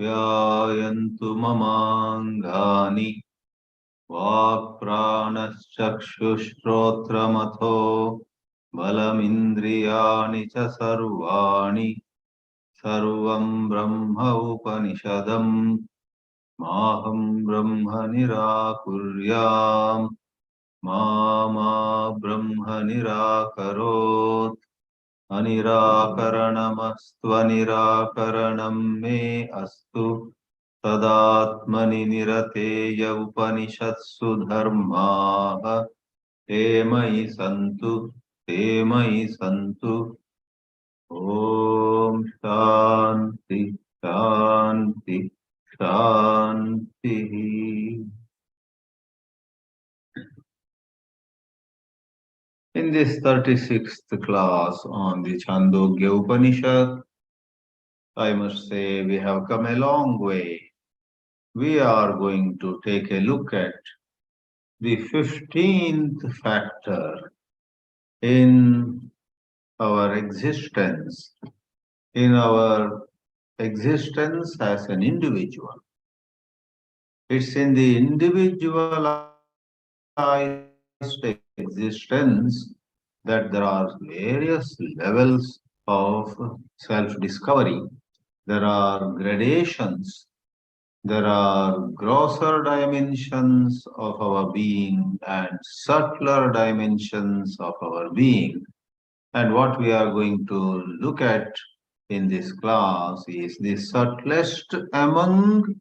आप्यायन्तु ममाङ्गानि वाक्प्राणश्चक्षुश्रोत्रमथो बलमिन्द्रियाणि च सर्वाणि सर्वं ब्रह्म उपनिषदम् माहं ब्रह्म निराकुर्याम् मा ब्रह्म निराकरोत् अनिराकरणमस्त्वनिराकरणं मे अस्तु तदात्मनि निरतेय उपनिषत्सु धर्माः ते मयि सन्तु ॐ शान्ति शान्ति शान्तिः। In this 36th class on the Chāndogya Upanishad, I must say we have come a long way. We are going to take a look at the 15th factor in our existence, as an individual. It's in the individualized existence that there are various levels of self-discovery. There are gradations. There are grosser dimensions of our being and subtler dimensions of our being. And what we are going to look at in this class is the subtlest among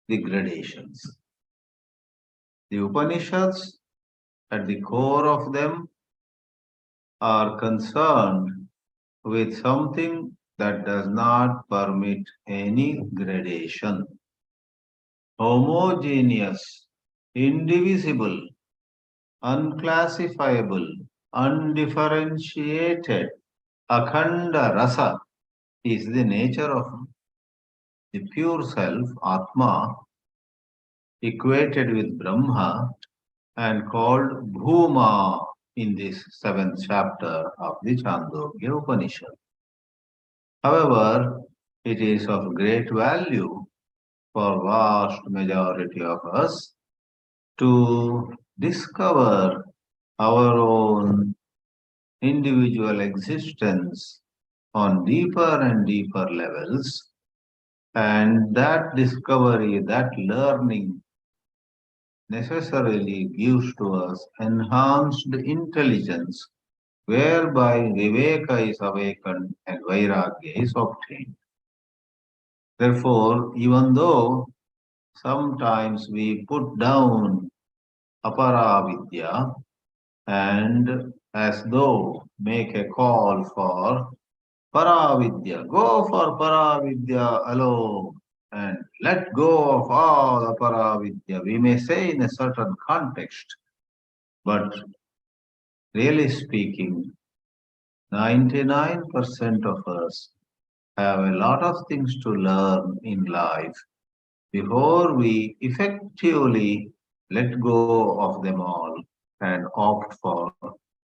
the gradations. The Upanishads, at the core of them, are concerned with something that does not permit any gradation. Homogeneous, indivisible, unclassifiable, undifferentiated, akhanda rasa is the nature of the pure self, Atma, equated with Brahma and called Bhūma in this 7th chapter of the Chāndogya Upanishad. However, it is of great value for vast majority of us to discover our own individual existence on deeper and deeper levels, and that discovery, that learning necessarily gives to us enhanced intelligence, whereby viveka is awakened and vairagya is obtained. Therefore, even though sometimes we put down apara-vidyā and as though make a call for para-vidyā, go for para-vidyā alone and let go of all apara-vidyā, we may say in a certain context, but really speaking, 99% of us have a lot of things to learn in life before we effectively let go of them all and opt for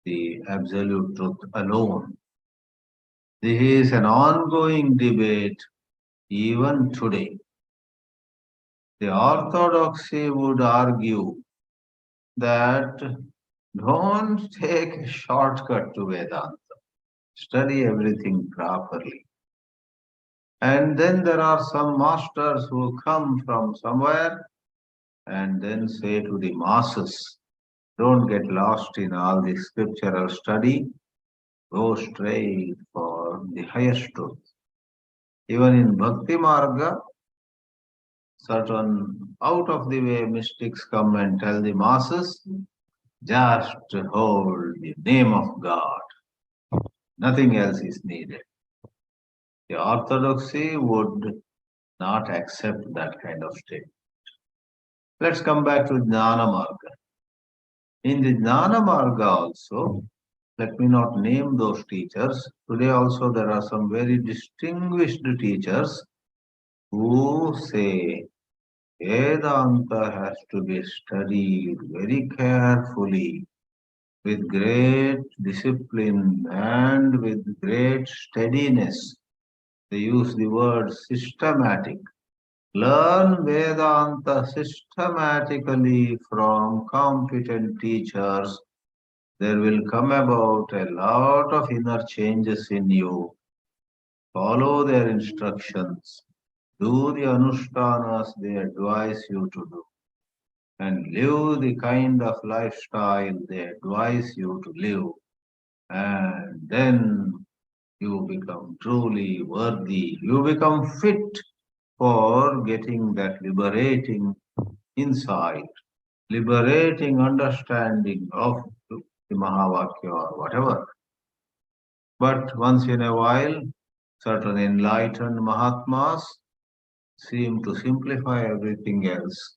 the absolute truth alone. This is an ongoing debate even today. The orthodoxy would argue that don't take a shortcut to Vedanta. Study everything properly. And then there are some masters who come from somewhere and then say to the masses, don't get lost in all the scriptural study, go straight for the highest truth. Even in Bhakti Marga, certain out-of-the-way mystics come and tell the masses, just hold the name of God. Nothing else is needed. The orthodoxy would not accept that kind of statement. Let's come back to Jnana Marga. In the Jnana Marga also, let me not name those teachers. Today also there are some very distinguished teachers who say Vedanta has to be studied very carefully, with great discipline and with great steadiness. They use the word systematic. Learn Vedanta systematically from competent teachers. There will come about a lot of inner changes in you. Follow their instructions. Do the anushtanas they advise you to do. And live the kind of lifestyle they advise you to live. And then you become truly worthy. You become fit for getting that liberating insight, liberating understanding of the Mahavakya or whatever. But once in a while, certain enlightened Mahatmas seem to simplify everything else.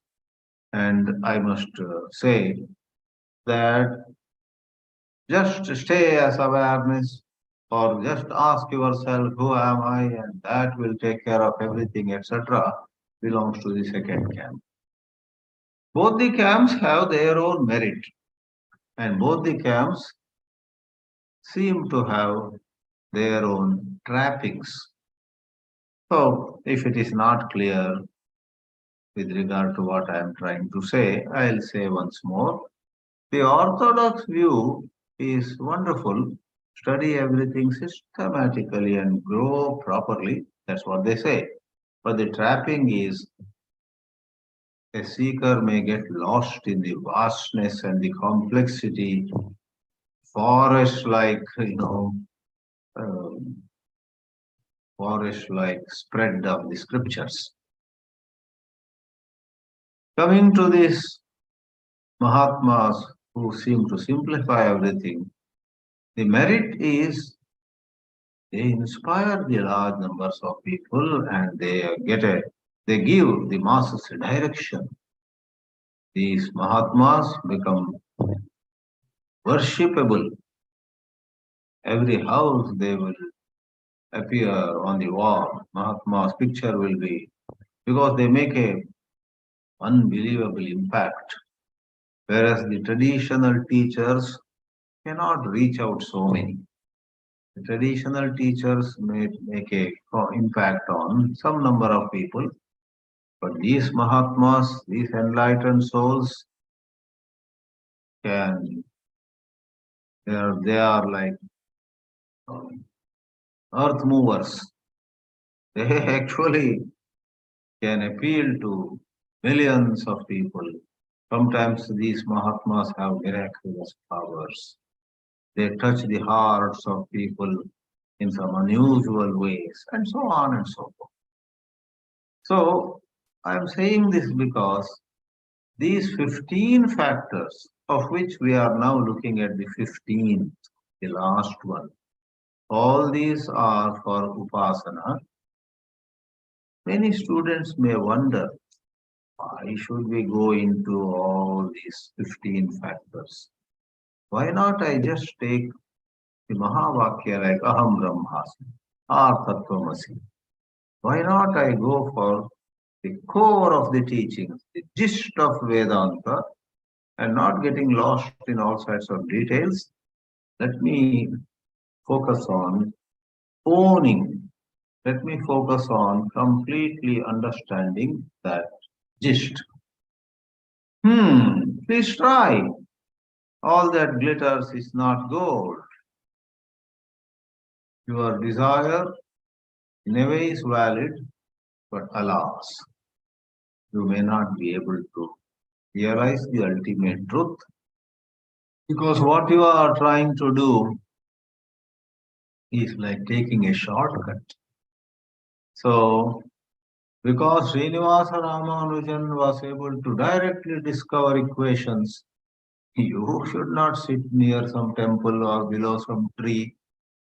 And I must say that just stay as awareness or just ask yourself, who am I? And that will take care of everything, etc. belongs to the second camp. Both the camps have their own merit, and both the camps seem to have their own trappings. So, if it is not clear with regard to what I am trying to say, I'll say once more. The orthodox view is wonderful. Study everything systematically and grow properly. That's what they say. But the trapping is a seeker may get lost in the vastness and the complexity, forest like, um, forest like spread of the scriptures. Coming to these Mahatmas who seem to simplify everything, the merit is they inspire the large numbers of people and they give the masses a direction. These Mahatmas become worshipable. Every house they will appear on the wall. Mahatma's picture will be because they make a unbelievable impact. Whereas the traditional teachers cannot reach out so many. The traditional teachers may make a impact on some number of people, but these Mahatmas, these enlightened souls, can they are like um, earth movers. They actually can appeal to millions of people. Sometimes these Mahatmas have miraculous powers. They touch the hearts of people in some unusual ways, and so on and so forth. So, I'm saying this because these 15 factors, of which we are now looking at the 15th, the last one, all these are for Upasana. Many students may wonder, why should we go into all these 15 factors? Why not I just take the Mahavakya like Aham Brahmasmi or Tattvamasi? Why not I go for the core of the teachings, the gist of Vedanta, and not getting lost in all sorts of details? Let me focus on owning. Let me focus on completely understanding that gist. Please try. All that glitters is not gold. Your desire in a way is valid, but alas, you may not be able to realize the ultimate truth because what you are trying to do is like taking a shortcut. So, because Srinivasa Ramanujan was able to directly discover equations, you should not sit near some temple or below some tree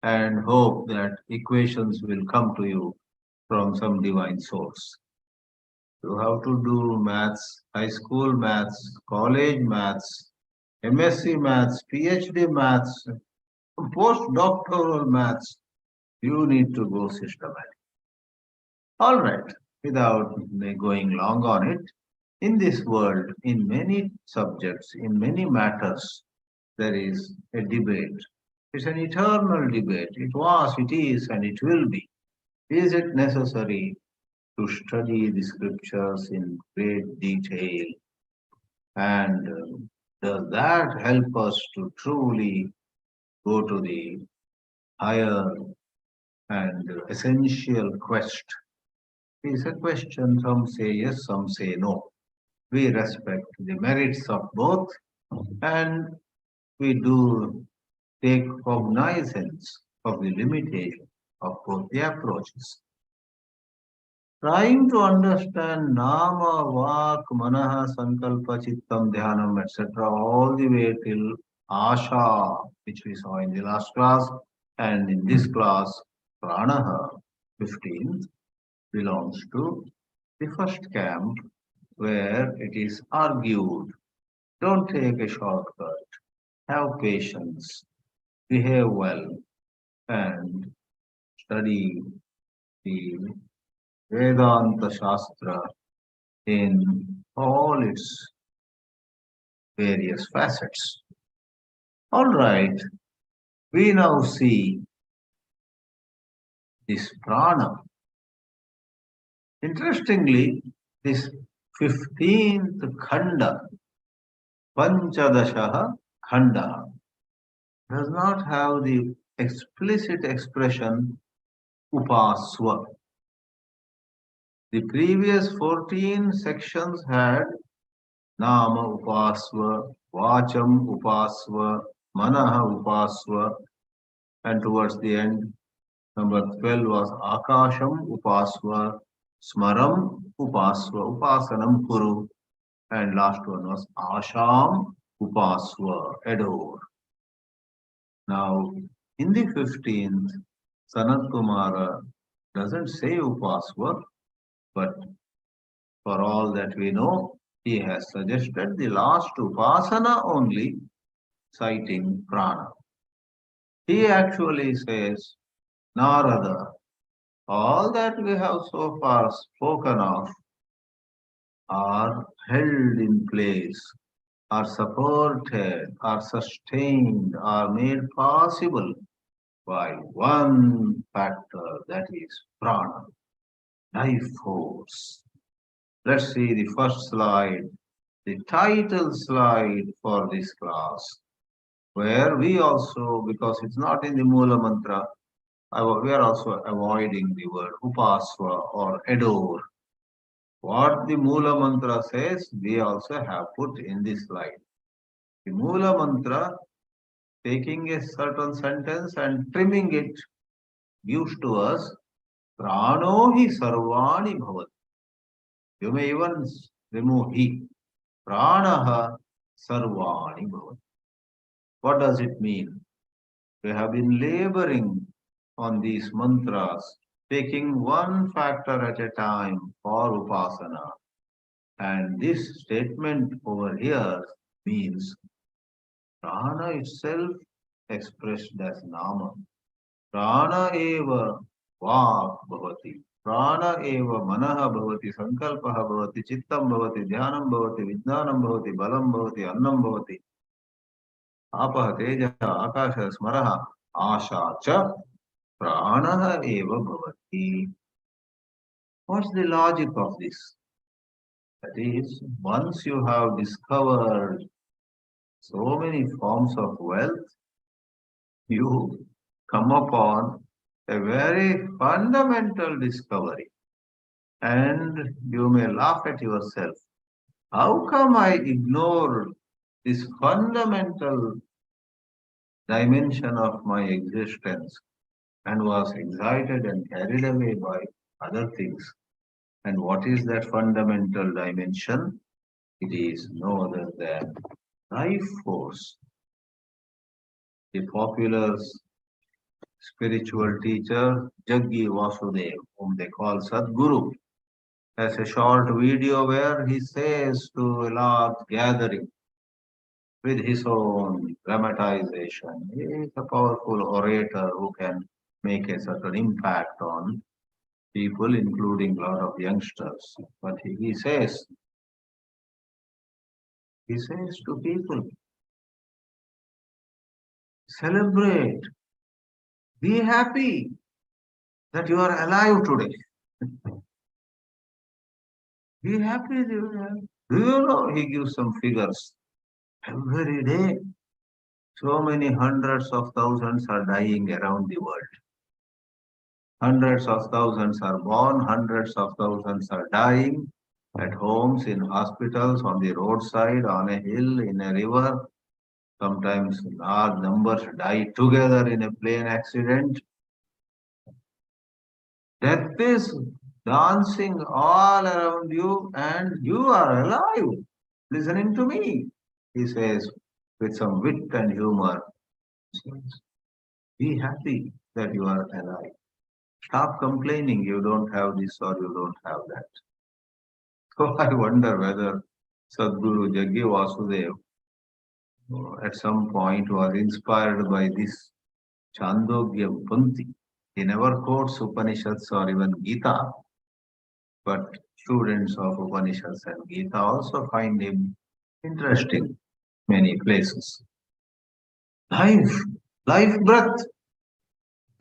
and hope that equations will come to you from some divine source. You have to do maths, high school maths, college maths, MSc maths, PhD maths, postdoctoral maths. You need to go systematic. All right, without going long on it, in this world, in many subjects, in many matters, there is a debate. It's an eternal debate. It was, it is, and it will be. Is it necessary to study the scriptures in great detail. And does that help us to truly go to the higher and essential quest? It's a question. Some say yes, some say no. We respect the merits of both, and we do take cognizance of the limitation of both the approaches. Trying to understand nama, vak, manaha, sankalpa, chittam, dhyanam, etc., all the way till asha, which we saw in the last class, and in this class, pranaha, 15th, belongs to the first camp where it is argued. Don't take a shortcut, have patience, behave well, and study the Vedanta Shastra in all its various facets. All right, we now see this prana. Interestingly, this 15th khanda, Panchadashaha khanda, does not have the explicit expression upasva. The previous 14 sections had nama upasva, vacham upasva, manaha upasva, and towards the end, number 12 was akasham upasva, smaram upasva, upasanam kuru, and last one was asham upasva, adore. Now, in the 15th, Sanat-kumāra doesn't say upasva, but for all that we know, he has suggested the last upasana only, citing prana. He actually says, Nārada, all that we have so far spoken of are held in place, are supported, are sustained, are made possible by one factor, that is prana, life force. Let's see the first slide, the title slide for this class, where we also, because it's not in the Mula Mantra, we are also avoiding the word upasva or adore. What the Mula Mantra says, we also have put in this slide. The Mula Mantra, taking a certain sentence and trimming it, gives to us prano hi sarvani bhavati. You may even remove he. Pranaha sarvani bhavati. What does it mean? We have been laboring on these mantras, taking one factor at a time for upasana. And this statement over here means prana itself expressed as nama. Prana eva vak bhavati. Prana eva manaha bhavati, sankalpaha bhavati, chittam bhavati, dhyanam bhavati, vijnanam bhavati, balam bhavati, annam bhavati. Apah teja akasha smaraha asha cha pranaha eva bhavati. What's the logic of this? That is, once you have discovered so many forms of wealth, you come upon a very fundamental discovery. And you may laugh at yourself. How come I ignored this fundamental dimension of my existence and was excited and carried away by other things? And what is that fundamental dimension? It is no other than life force. The popular spiritual teacher Jaggi Vasudev, whom they call Sadguru, has a short video where he says to a large gathering with his own dramatization. He is a powerful orator who can make a certain impact on people, including a lot of youngsters. But he says to people, celebrate, be happy that you are alive today. Be happy. Do you know? He gives some figures. Every day, so many hundreds of thousands are dying around the world. Hundreds of thousands are born, hundreds of thousands are dying at homes, in hospitals, on the roadside, on a hill, in a river. Sometimes large numbers die together in a plane accident. Death is dancing all around you, and you are alive, listening to me, he says with some wit and humor. He says, be happy that you are alive. Stop complaining you don't have this or you don't have that. So I wonder whether Sadguru Jaggi Vasudev at some point was inspired by this Chāndogya Upanishad. He never quotes Upanishads or even Gita, but students of Upanishads and Gita also find him interesting many places. Life, life breath.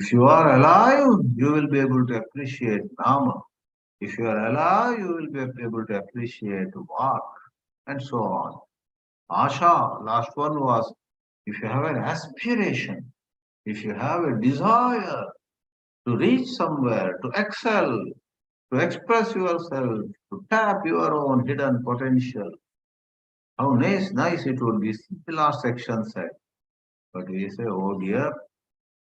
If you are alive, you will be able to appreciate Nama. If you are alive, you will be able to appreciate Vak, and so on. Asha, last one was, if you have an aspiration, if you have a desire to reach somewhere, to excel, to express yourself, to tap your own hidden potential, how nice it would be. The last section said. But we say, oh dear,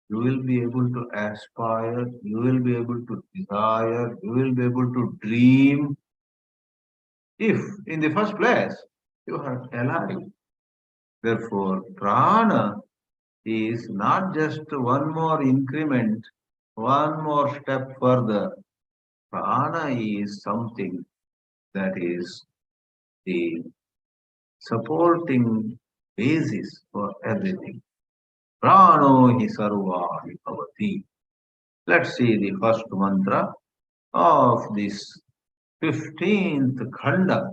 you will be able to aspire, you will be able to desire, you will be able to dream if, in the first place, you are alive. Therefore, prana is not just one more increment, one more step further. Prana is something that is the supporting basis for everything. Prano hi sarva bhavati. Let's see the first mantra of this 15th khanda.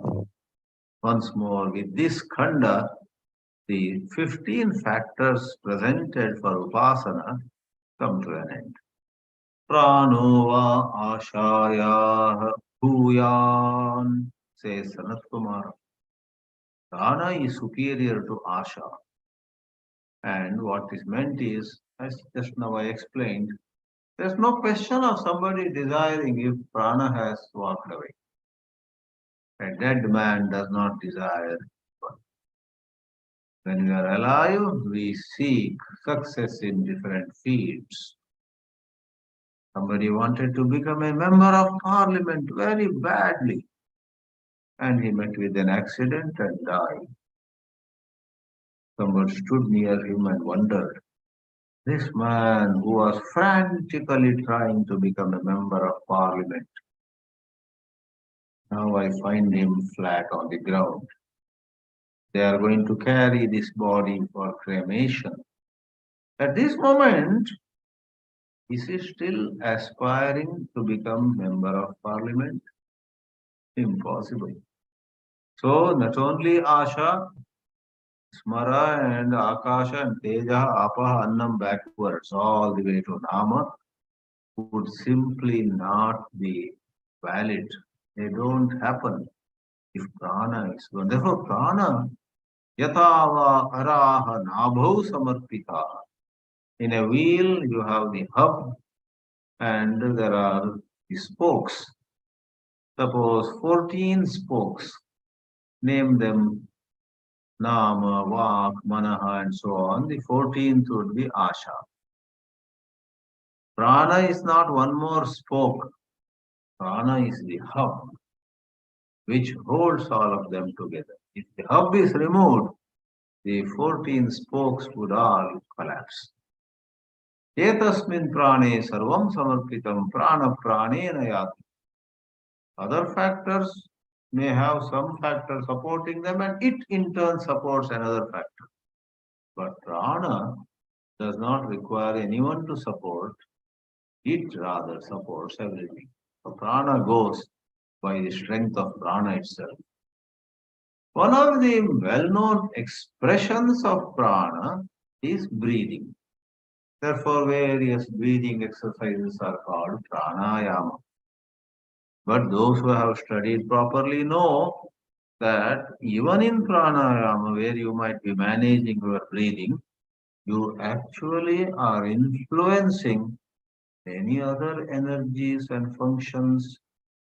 Once more, with this khanda, the 15 factors presented for upasana come to an end. Prano va ashaya bhuyan, says Sanat-kumāra. Prana is superior to asha. And what is meant is, as just now I explained, there's no question of somebody desiring if prana has walked away. A dead man does not desire. When we are alive, we seek success in different fields. Somebody wanted to become a member of parliament very badly, and he met with an accident and died. Someone stood near him and wondered, this man who was frantically trying to become a member of parliament, now I find him flat on the ground. They are going to carry this body for cremation. At this moment, is he still aspiring to become member of parliament? Impossible. So not only Asha, Smara and Akasha and Teja, Apaha, Annam backwards all the way to Nama would simply not be valid. They don't happen if prana is gone. Therefore, prana, yatava araha nabhau samarpita. In a wheel, you have the hub and there are the spokes. Suppose 14 spokes, name them Nama, Vak, Manaha, and so on. The 14th would be Asha. Prana is not one more spoke. Prana is the hub which holds all of them together. If the hub is removed, the 14 spokes would all collapse. Etasmin prane sarvam samarpitam prana pranena yati. Other factors may have some factor supporting them and it in turn supports another factor. But prana does not require anyone to support, it rather supports everything. So prana goes by the strength of prana itself. One of the well-known expressions of prana is breathing. Therefore, various breathing exercises are called pranayama. But those who have studied properly know that even in pranayama, where you might be managing your breathing, you actually are influencing many other energies and functions,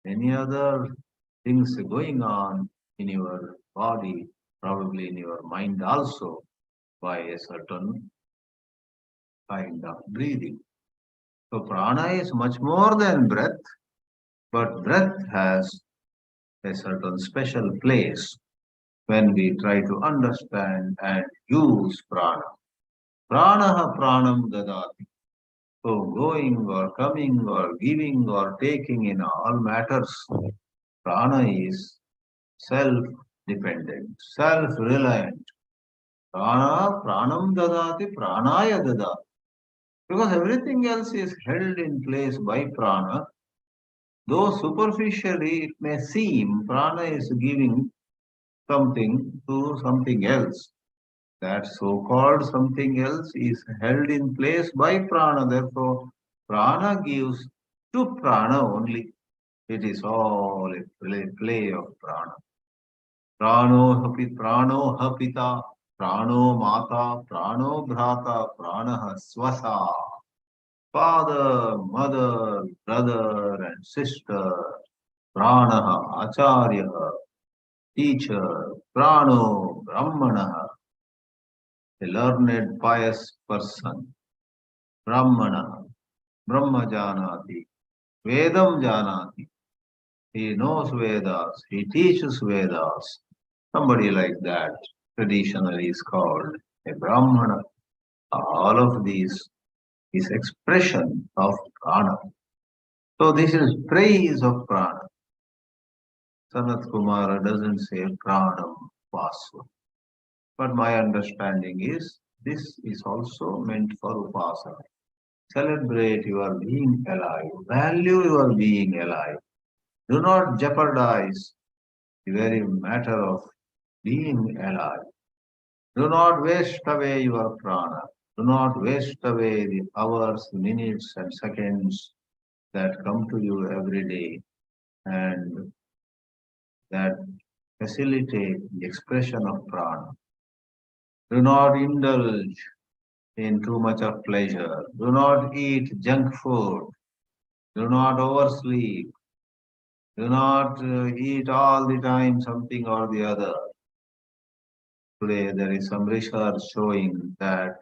many other things going on in your body, probably in your mind also, by a certain kind of breathing. So prana is much more than breath, but breath has a certain special place when we try to understand and use prana. Pranaha pranam dadati. So going or coming or giving or taking in all matters, prana is self-dependent, self-reliant. Prana pranam dadati pranaya dadati. Because everything else is held in place by prana, though superficially it may seem prana is giving something to something else. That so-called something else is held in place by prana. Therefore, prana gives to prana only. It is all a play of prana. Prano hapita, prano mata, prano bhrata, prana swasa. Father, mother, brother and sister, prana acharya, teacher, prano brahmana, a learned pious person, brahmana, brahma janati, vedam janati. He knows Vedas, he teaches Vedas. Somebody like that traditionally is called a brahmana. All of these is expression of prana. So this is praise of prana. Sanat-kumāra doesn't say pranam vasva. But my understanding is this is also meant for upasana. Celebrate your being alive. Value your being alive. Do not jeopardize the very matter of being alive. Do not waste away your prana. Do not waste away the hours, minutes, and seconds that come to you every day and that facilitate the expression of prana. Do not indulge in too much of pleasure. Do not eat junk food. Do not oversleep. Do not eat all the time something or the other. Today, there is some research showing that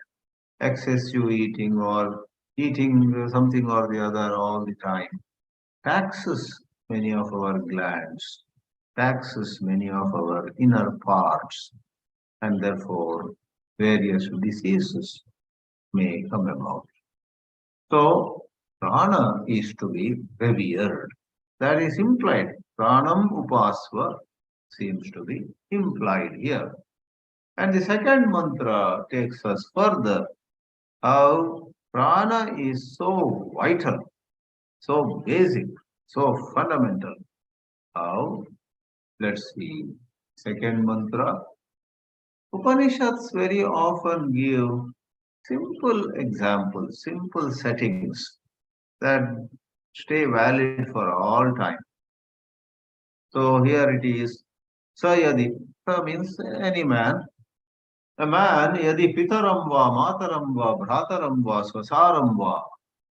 excessive eating or eating something or the other all the time taxes many of our glands, taxes many of our inner parts, and therefore various diseases may come about. So, prana is to be revered. That is implied. Pranam upasva seems to be implied here. And the second mantra takes us further how prana is so vital, so basic, so fundamental. How? Let's see. Second mantra. Upanishads very often give simple examples, simple settings that stay valid for all time. So here it is. Sayadi. Sa means any man. A man yadi pitaram va mataram va bhrataram va swasaram va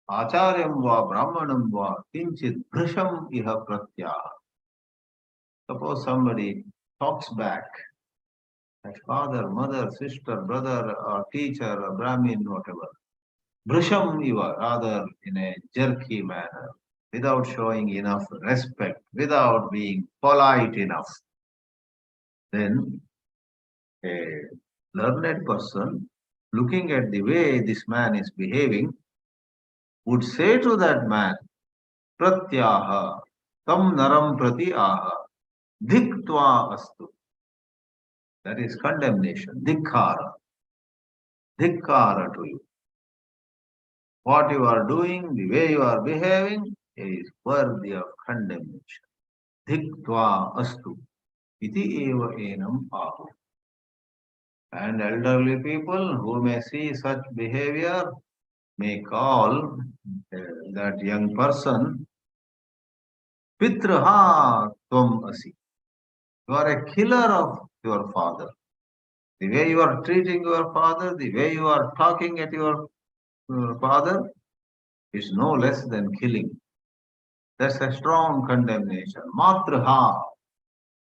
acharyam va brahmanam va kinchit bhrisham iha pratya. Suppose somebody talks back that father, mother, sister, brother, or teacher, or Brahmin, whatever. Bhrisham iva, rather in a jerky manner, without showing enough respect, without being polite enough. Then a learned person, looking at the way this man is behaving, would say to that man, Pratyaha, tam naram prati aha, dhiktva astu. That is condemnation, dhikkara to you. What you are doing, the way you are behaving, is worthy of condemnation. Dhiktva astu. Iti eva enam ahu. And elderly people who may see such behavior may call that young person Pitraha tvam asi. You are a killer of your father. The way you are treating your father, the way you are talking at your father is no less than killing. That's a strong condemnation. Matraha,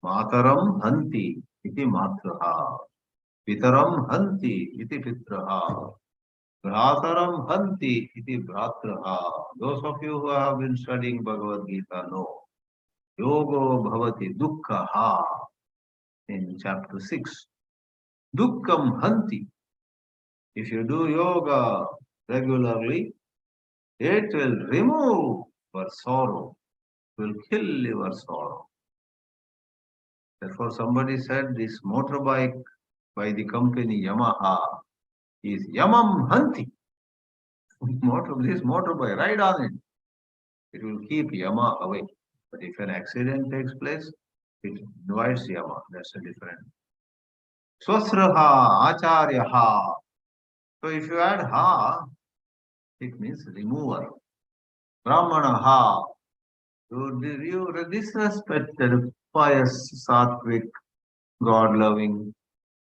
mataram hanti, iti matraha. Pitaram hanti, iti pitraha. Bhrataram hanti, iti bhratraha. Those of you who have been studying Bhagavad Gita know. Yogo bhavati dukkha in chapter 6. Dukkham hanti. If you do yoga regularly, it will remove your sorrow, it will kill your sorrow. Therefore, somebody said this motorbike by the company Yamaha is Yamam Hanti. This motorbike, ride on it. It will keep Yama away. But if an accident takes place, it invites Yama. That's a different. Swasraha, Acharyaha. So if you add ha, it means remover. Brahmanaha. You disrespect the pious, sattvic, God-loving,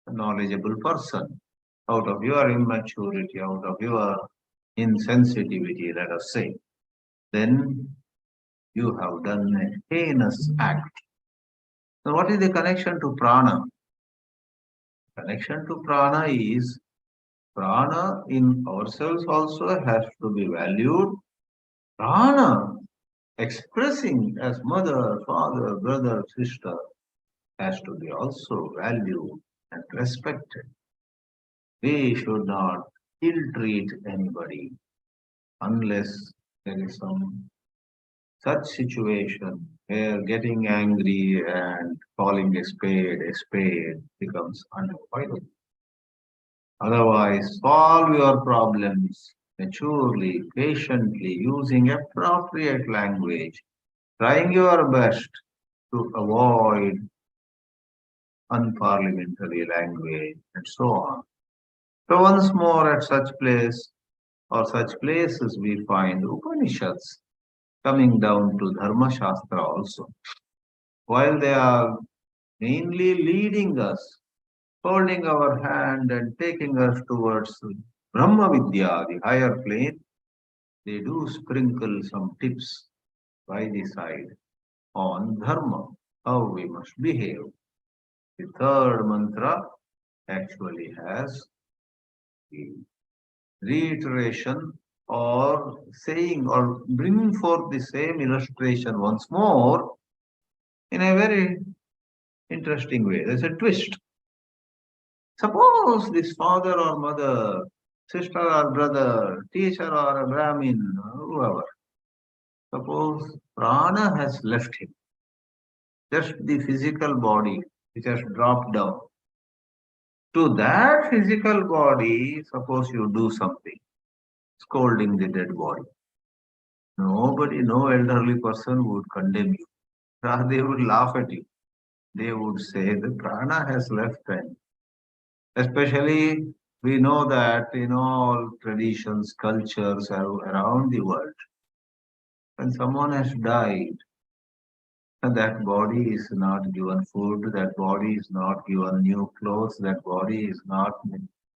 knowledgeable person. Out of your immaturity, out of your insensitivity, let us say, then you have done a heinous act. So what is the connection to prana? Connection to prana is prana in ourselves also has to be valued. Prana expressing as mother, father, brother, sister has to be also valued and respected. We should not ill-treat anybody unless there is some such situation where getting angry and calling a spade becomes unavoidable. Otherwise, solve your problems maturely, patiently, using appropriate language, trying your best to avoid unparliamentary language, and so on. So once more at such place or such places we find Upanishads coming down to Dharma Shastra also. While they are mainly leading us, holding our hand and taking us towards Brahma-vidyā, the higher plane, they do sprinkle some tips by the side on Dharma, how we must behave. The third mantra actually has the reiteration or saying or bringing forth the same illustration once more in a very interesting way. There's a twist. Suppose this father or mother, sister or brother, teacher or a Brahmin, whoever, suppose prana has left him, just the physical body which has dropped down. To that physical body, suppose you do something, scolding the dead body. Nobody, no elderly person would condemn you. Rather, they would laugh at you. They would say the prana has left him. Especially, we know that in all traditions, cultures around the world, when someone has died, that body is not given food, that body is not given new clothes, that body is not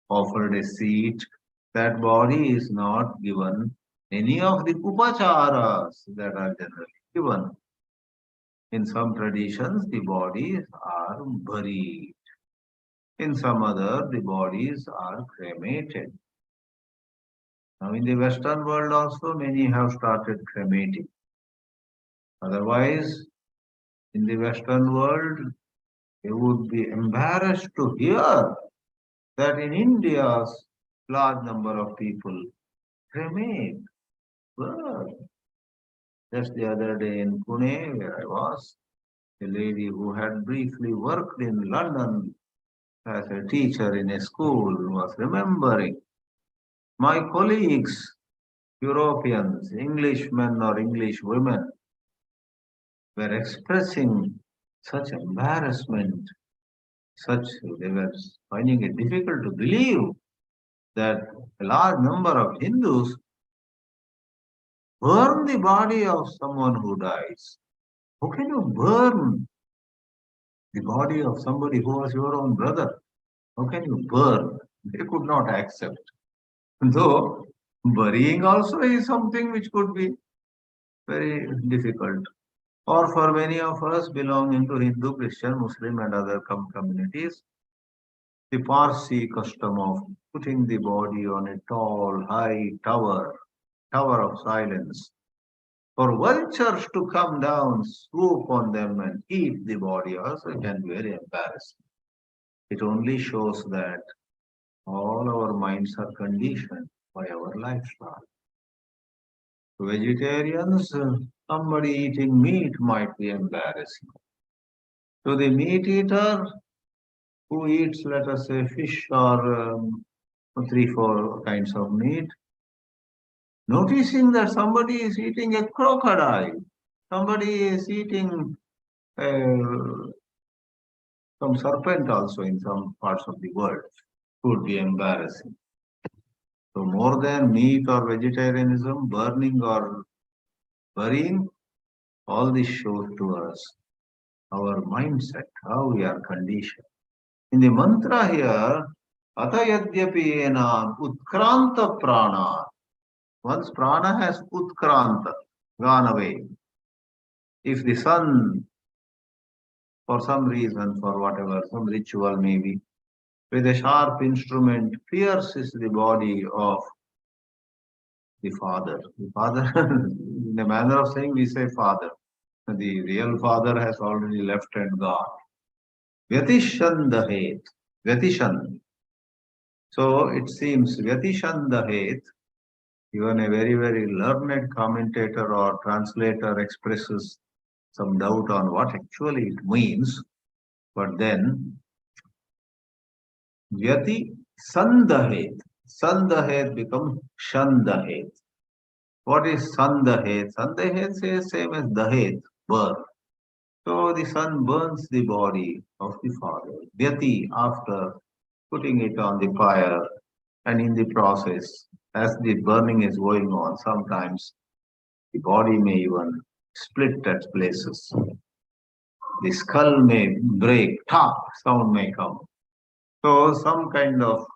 offered a seat, that body is not given any of the upacharas that are generally given. In some traditions, the bodies are buried. In some other, the bodies are cremated. Now, in the Western world also, many have started cremating. Otherwise, in the Western world, they would be embarrassed to hear that in India's large number of people cremate. Well, just the other day in Pune, where I was, a lady who had briefly worked in London as a teacher in a school was remembering my colleagues, Europeans, Englishmen or English women, were expressing such embarrassment, they were finding it difficult to believe that a large number of Hindus burn the body of someone who dies. How can you burn the body of somebody who was your own brother? How can you burn? They could not accept. Though burying also is something which could be very difficult. Or for many of us belonging to Hindu, Christian, Muslim, and other communities, the Parsi custom of putting the body on a tall, high tower of silence, for vultures to come down, swoop on them, and eat the body also can be very embarrassing. It only shows that all our minds are conditioned by our lifestyle. To vegetarians, somebody eating meat might be embarrassing. To the meat eater who eats, let us say, fish or three, four kinds of meat, noticing that somebody is eating a crocodile, somebody is eating uh, some serpent also in some parts of the world, could be embarrassing. So more than meat or vegetarianism, burning or burying, all this shows to us our mindset, how we are conditioned. In the mantra here, Atayadyapi enam utkranta prana. Once prana has utkranta, gone away. If the sun, for some reason, for whatever, some ritual maybe, with a sharp instrument pierces the body of the father. The father, in a manner of saying, we say father. The real father has already left and gone. Vyatishandahet. Vyatishan. So it seems Vyatishandahet, even a very, very learned commentator or translator expresses some doubt on what actually it means. But then Vyati Sandahet. Sandahet becomes Shandahet. What is Sandahet? Sandahet says same as Dahet, birth. So the sun burns the body of the father. Vyati, after putting it on the fire, and in the process, as the burning is going on, sometimes the body may even split at places. The skull may break, top sound may come. So some kind of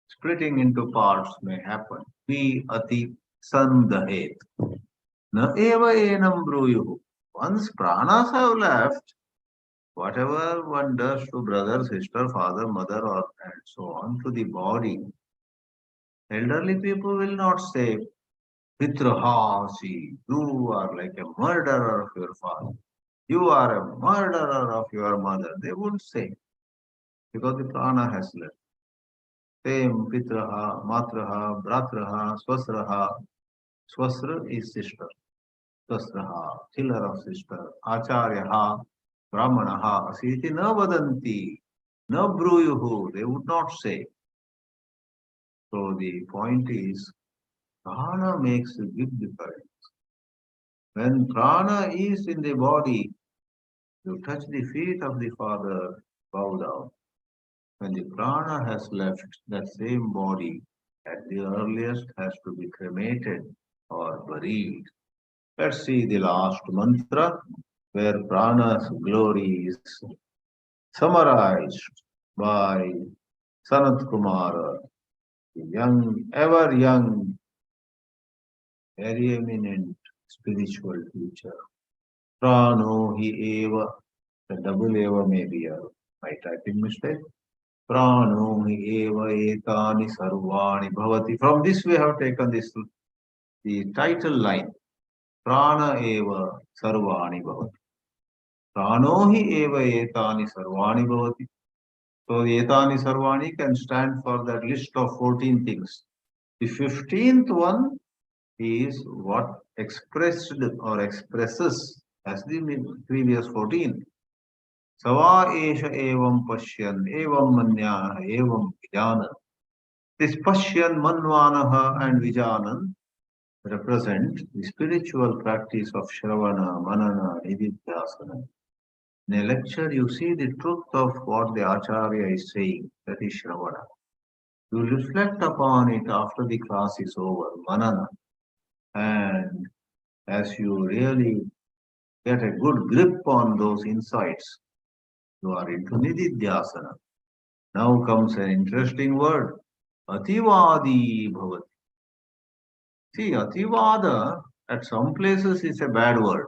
splitting into parts may happen. Vi ati sandahet. Na eva enam bruyuhu. Once pranas have left, whatever one does to brother, sister, father, mother, or and so on to the body, elderly people will not say, Pitraha, see, you are like a murderer of your father. You are a murderer of your mother. They won't say because the prana has left. Same Pitraha, Matraha, Bratraha, Swasraha. Swasra is sister. Swasraha, killer of sister. Acharyaha, Brahmanaha, Asiti na vadanti, na bruyuhu. They would not say. So the point is, prana makes a big difference. When prana is in the body, you touch the feet of the father, bow down. When the prana has left, that same body at the earliest has to be cremated or buried. Let's see the last mantra where prana's glory is summarized by Sanat-kumāra, the young, ever young, very eminent spiritual teacher. Prano hi eva, the double eva may be my typing mistake. Prano hi eva etani sarvani bhavati. From this we have taken this the title line. Prana eva sarvani bhavati. Prano hi eva etani sarvani bhavati. So etani sarvani can stand for that list of 14 things. The 15th one is what expressed or expresses as the previous 14. Sava esha evam pashyan evam manyana evam vijana. This pashyan, manvanaha and vijanan represent the spiritual practice of Shravana, Manana, Nididhyasana. In a lecture, you see the truth of what the Acharya is saying, that is Shravana. You reflect upon it after the class is over, Manana. And as you really get a good grip on those insights, you are into nididhyasana. Now comes an interesting word, ativadi bhavati. See, ativada at some places is a bad word.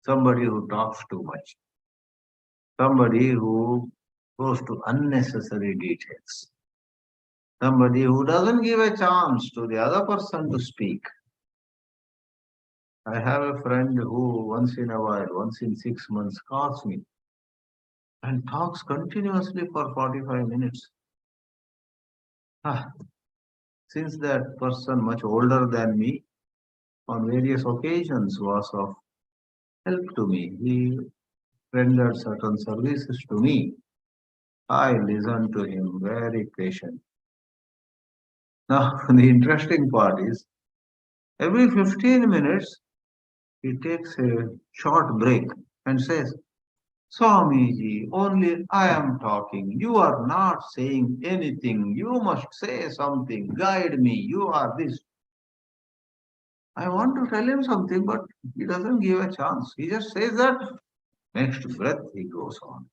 Somebody who talks too much, somebody who goes to unnecessary details, somebody who doesn't give a chance to the other person to speak. I have a friend who once in a while, once in 6 months, calls me and talks continuously for 45 minutes. Ah, since that person, much older than me, on various occasions was of help to me. He rendered certain services to me. I listened to him very patient. Now, the interesting part is every 15 minutes he takes a short break and says, Swamiji, only I am talking. You are not saying anything. You must say something. Guide me. You are this. I want to tell him something, but he doesn't give a chance. He just says that. Next breath, he goes on.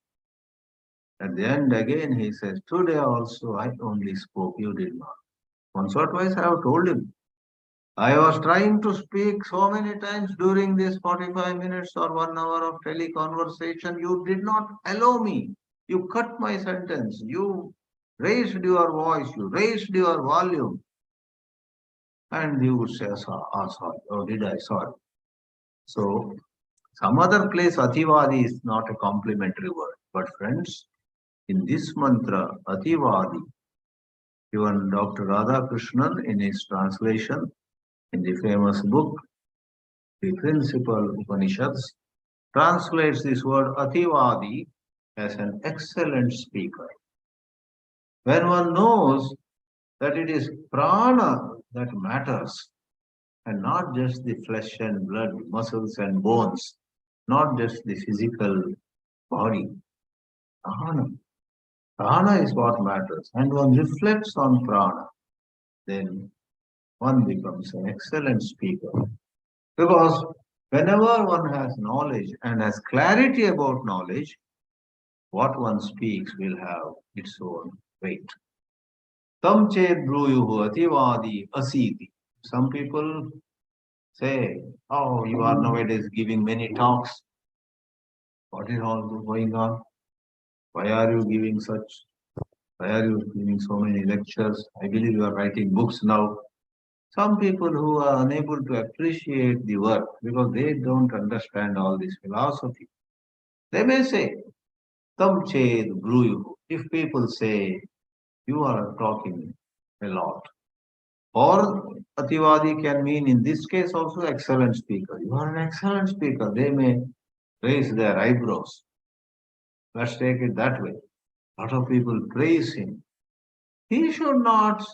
At the end, again, he says, Today also I only spoke. You did not. Once or twice I have told him. I was trying to speak so many times during this 45 minutes or 1 hour of teleconversation. You did not allow me. You cut my sentence. You raised your voice. You raised your volume. And he would say, sorry. Oh, did I? Sorry. So, some other place, Ativadi is not a complimentary word. But friends, in this mantra, Ativadi, even Dr. Radhakrishnan in his translation in the famous book, the principal Upanishads, translates this word Ativadi as an excellent speaker. When one knows that it is prana that matters and not just the flesh and blood, muscles and bones, not just the physical body, prana. Prana is what matters. And one reflects on prana, then one becomes an excellent speaker. Because whenever one has knowledge and has clarity about knowledge, what one speaks will have its own weight. Tam ched bruyuhu ativadi asiti. Some people say, oh, you are nowadays giving many talks. What is all going on? Why are you giving such? Why are you giving so many lectures? I believe you are writing books now. Some people who are unable to appreciate the work because they don't understand all this philosophy, they may say, Tam ched bruyuhu. If people say, you are talking a lot. Or Ativadi can mean in this case also excellent speaker. You are an excellent speaker. They may raise their eyebrows. Let's take it that way. A lot of people praise him. He should not,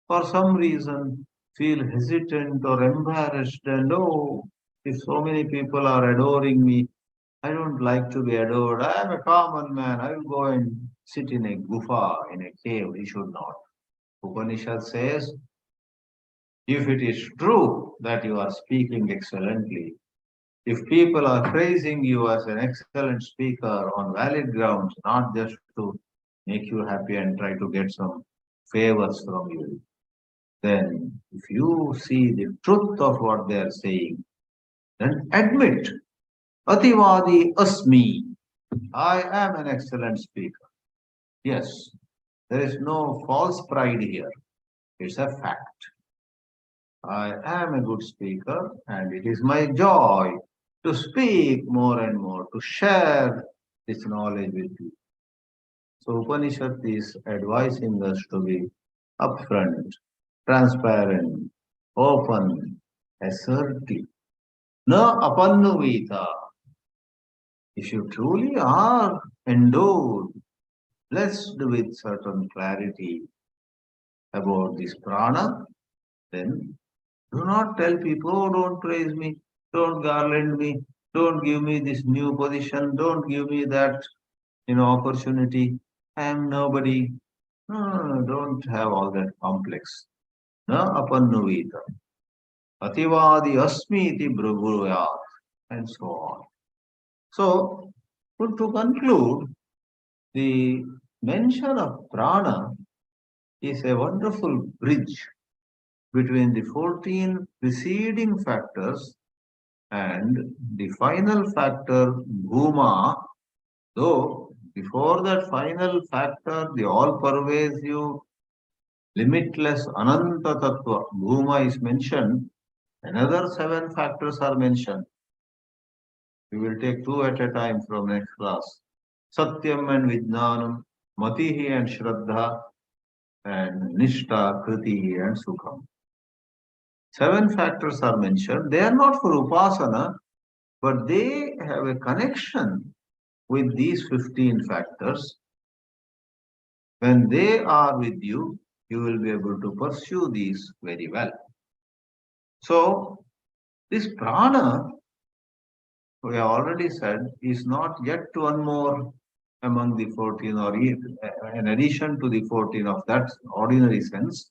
for some reason, feel hesitant or embarrassed and oh, if so many people are adoring me, I don't like to be adored. I am a common man. I will go and sit in a gufa, in a cave. He should not. Upanishad says, if it is true that you are speaking excellently, if people are praising you as an excellent speaker on valid grounds, not just to make you happy and try to get some favors from you, then if you see the truth of what they are saying, then admit, Ativadi Asmi, I am an excellent speaker. Yes, there is no false pride here. It's a fact. I am a good speaker, and it is my joy to speak more and more, to share this knowledge with you. So Upanishad is advising us to be upfront, transparent, open, assertive. Na apannuvita. If you truly are endowed, blessed with certain clarity about this prana, then do not tell people, oh, don't praise me, don't garland me, don't give me this new position, don't give me that, opportunity. I am nobody. No, don't have all that complex. Na apannuvita. Ativadi asmi iti braguruyat. And so on. So, to conclude, the mention of prana is a wonderful bridge between the 14 preceding factors and the final factor, bhuma, though before that final factor, the all-pervasive, limitless, ananta tattva, bhuma is mentioned, another 7 factors are mentioned. We will take 2 at a time from next class. Satyam and Vijnanam, Matihi and Shraddha, and Nishta, Kriti and Sukham. 7 factors are mentioned. They are not for Upasana, but they have a connection with these 15 factors. When they are with you, you will be able to pursue these very well. So, this prana, we have already said, is not yet one more among the 14 or in addition to the 14 of that ordinary sense,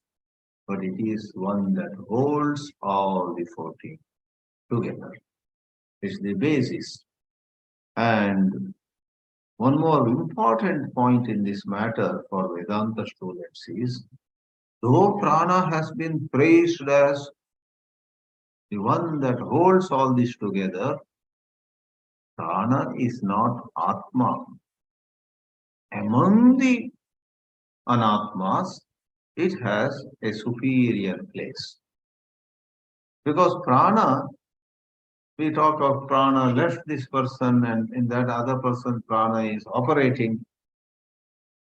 but it is one that holds all the 14 together. It's the basis. And one more important point in this matter for Vedanta students is, though prana has been praised as the one that holds all this together, prana is not Atma. Among the anatmas, it has a superior place. Because prana, we talk of prana left this person and in that other person prana is operating.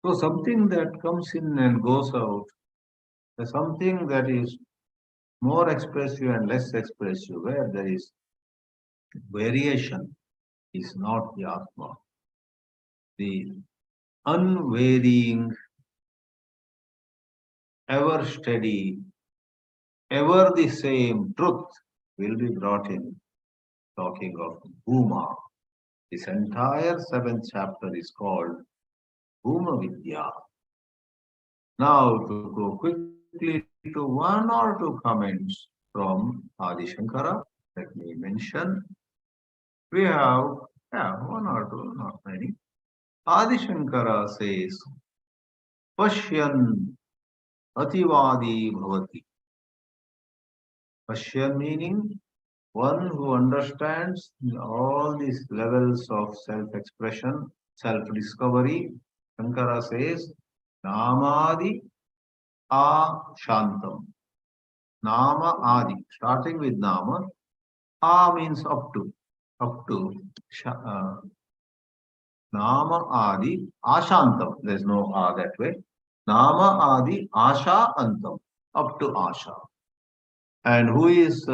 So something that comes in and goes out, something that is more expressive and less expressive, where there is variation, is not the Atma. The unvarying, ever steady, ever the same truth will be brought in. Talking of bhuma, this entire 7th chapter is called bhūma-vidyā. Now to go quickly to one or two comments from Adi Shankara, let me mention. We have, one or two, not many. Adi Shankara says, Pashyan ativadi bhavati. Pashyan meaning one who understands all these levels of self-expression, self-discovery. Shankara says, Namadi Ashantam. Nama Adi, starting with Nama. A means up to. Nama Adi Ashantam. There is no A that way. Nama Adi Asha Antam. Up to Asha. And who is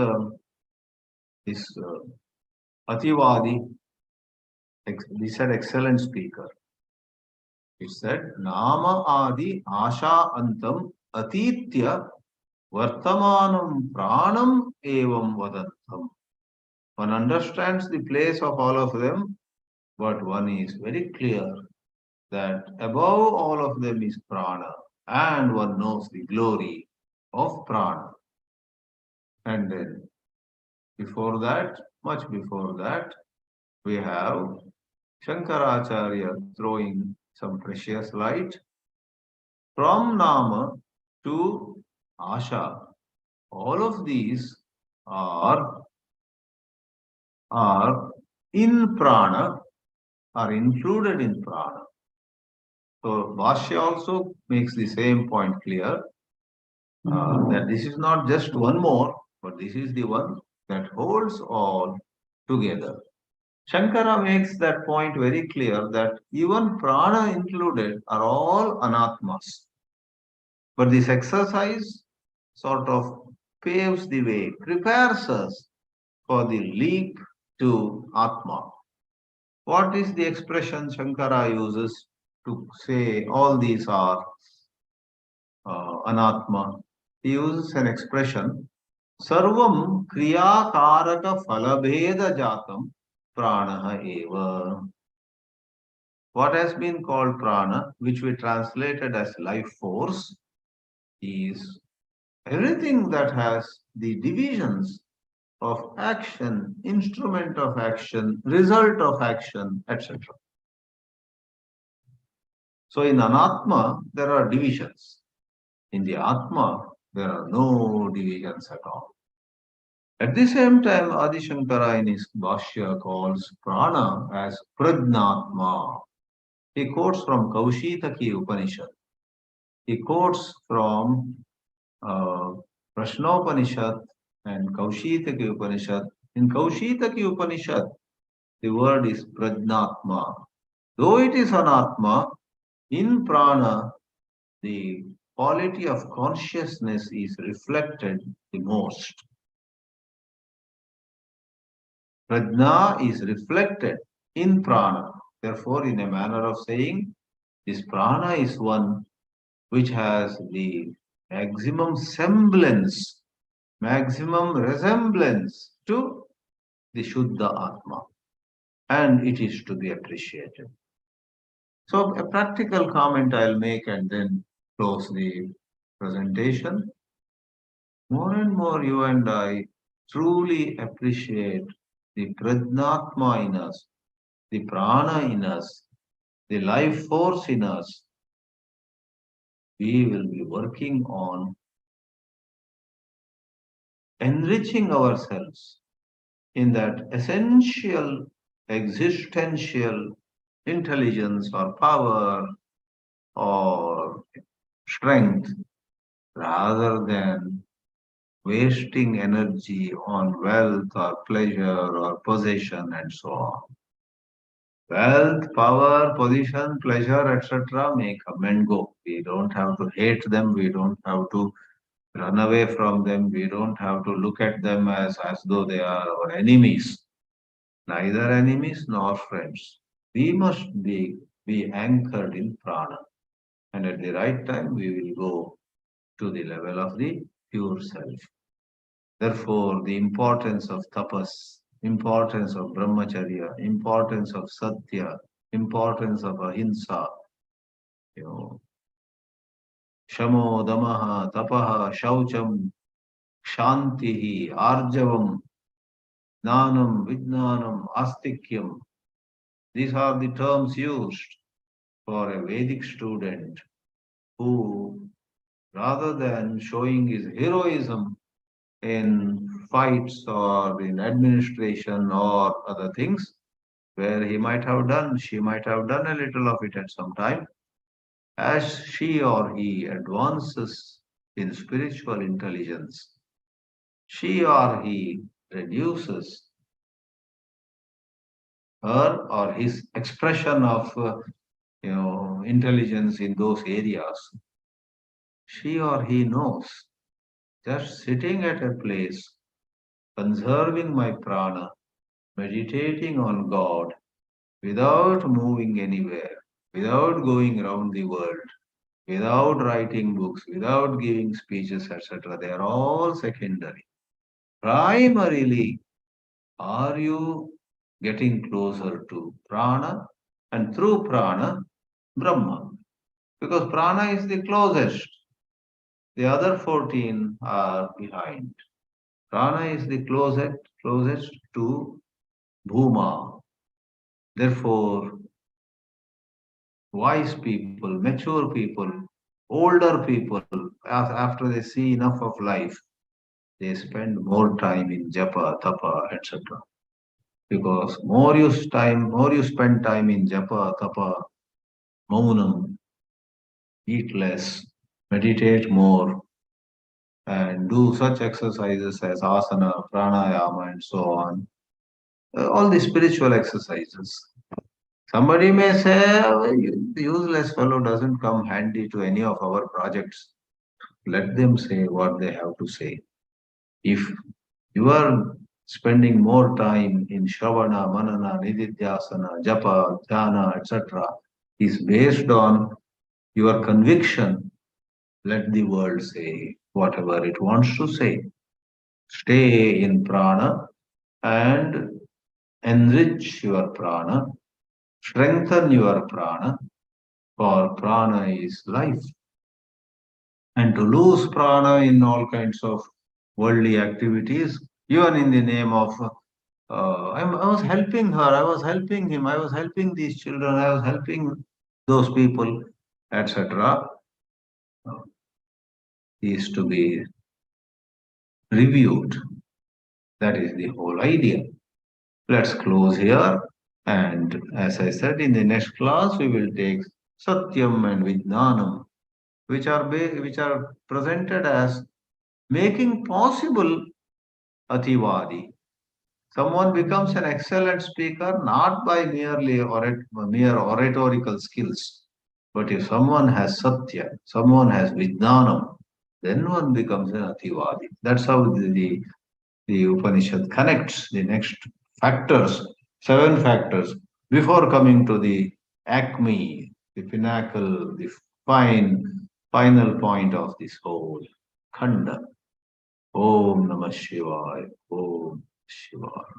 this Ativadi? He said excellent speaker. He said Nama Adi Asha Antam Atitya Vartamanam Pranam Evam Vadantam. One understands the place of all of them, but one is very clear that above all of them is prana, and one knows the glory of prana. And then before that, much before that, we have Shankaracharya throwing some precious light from Nama to Asha. All of these are in prana, are included in prana. So Bhashya also makes the same point clear, that this is not just one more, but this is the one that holds all together. Shankara makes that point very clear that even prana included are all anatmas. But this exercise sort of paves the way, prepares us for the leap to Atma. What is the expression Shankara uses to say all these are anatma? He uses an expression, Sarvam kriya karaka phalabheda jatam pranaha eva. What has been called prana, which we translated as life force, is everything that has the divisions of action, instrument of action, result of action, etc. So in Anatma, there are divisions. In the Atma, there are no divisions at all. At the same time, Adi Shankara in his Bhashya calls prana as Prajnatma. He quotes from Kaushitaki Upanishad. He quotes from uh, Prashnopanishad and Kaushitaki Upanishad. In Kaushitaki Upanishad, the word is Prajnatma. Though it is Anatma, in prana, the quality of consciousness is reflected the most. Prajna is reflected in prana. Therefore, in a manner of saying, this prana is one which has the maximum semblance, maximum resemblance to the Shuddha Atma, and it is to be appreciated. So, a practical comment I'll make and then close the presentation. More and more, you and I truly appreciate the Prajnatma in us, the prana in us, the life force in us. We will be working on enriching ourselves in that essential existential intelligence or power or strength rather than wasting energy on wealth or pleasure or possession and so on. Wealth, power, position, pleasure, etc. may come and go. We don't have to hate them. We don't have to run away from them. We don't have to look at them as though they are our enemies. Neither enemies nor friends. We must be anchored in prana. And at the right time, we will go to the level of the pure self. Therefore, the importance of tapas, importance of brahmacharya, importance of satya, importance of ahimsa, you know, shamo, damaha, tapaha, shaucham, shantihi, arjavam, jnanam, vijnanam, astikyam. These are the terms used for a Vedic student who, rather than showing his heroism in fights or in administration or other things, where she might have done a little of it at some time, as she or he advances in spiritual intelligence, she or he reduces her or his expression of intelligence in those areas. She or he knows just sitting at a place, conserving my prana, meditating on God without moving anywhere, without going around the world, without writing books, without giving speeches, etc. They are all secondary. Primarily, are you getting closer to prana and through prana, Brahma? Because prana is the closest. The other 14 are behind. Prana is the closest to bhūma. Therefore, wise people, mature people, older people, after they see enough of life, they spend more time in japa, tapa, etc. Because more you spend time in japa, tapa, maunam, eat less, meditate more, and do such exercises as asana, pranayama, and so on. All the spiritual exercises. Somebody may say, "Oh, the useless fellow doesn't come handy to any of our projects." Let them say what they have to say. If you are spending more time in Shravana, Manana, Nididhyasana, Japa, Dhyana, etc., is based on your conviction, let the world say whatever it wants to say. Stay in prana and enrich your prana, strengthen your prana, for prana is life. And to lose prana in all kinds of worldly activities even in the name of I was helping her, I was helping him, I was helping these children, I was helping those people, etc. Is to be reviewed. That is the whole idea. Let's close here. And as I said, in the next class, we will take Satyam and Vijnanam, which are presented as making possible Ativadi. Someone becomes an excellent speaker not by mere oratorical skills, but if someone has Satya, someone has Vijnanam, then one becomes an Ativadi. That's how the Upanishad connects the next factors, 7 factors, before coming to the acme, the pinnacle, the final point of this whole khanda. Om Namah Shivaya. Om Shivaya.